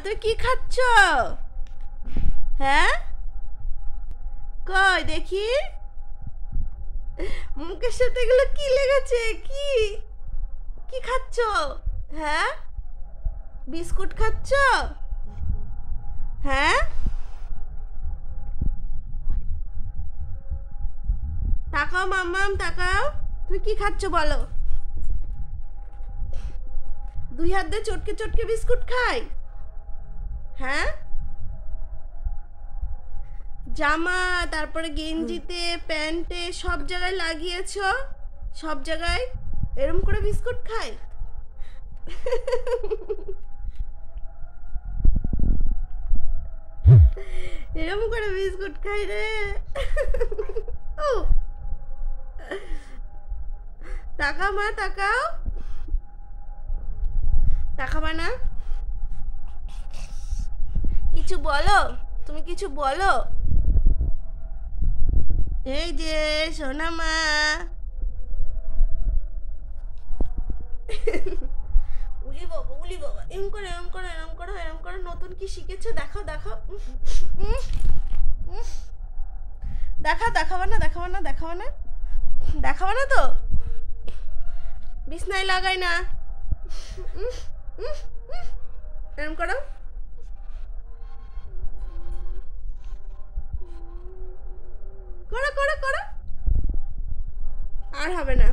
তুই কি খাচ্ছ? হ্যাঁ, কই দেখি। মুখের সাথে এগুলো কি লেগেছে? কি কি খাচ্ছ? হ্যাঁ, বিস্কুট খাচ্ছ? হ্যাঁ, তাকাও মাম্মাম, তাকাও। তুমি কি খাচ্ছ বলো? দুই হাত দিয়ে চটকে চটকে বিস্কুট খাই? হ্যাঁ, জামা, তারপরে গেঞ্জিতে, প্যান্টে সব জায়গায় লাগিয়েছো, সব জায়গায় এরম করে বিস্কুট খাই? এরম করে বিস্কুট খাই রে। ও, তাকাও মা, তাকাও। তাকাবা না? কিছু বলো, তুমি কিছু বলো। এই যে সোনা মা। উলি বাবা, উলি বাবা, এরম করো, এরম করো, এরম করো, এরম করো। নতুন কি শিখেছো? দেখাও, দেখাও। দেখাও, দেখাবা না, দেখাবা না, দেখাবা না, দেখাবা না তো? বিছনায় লাগাই না। এরম করো। করো, করো, করো। আর হবে না।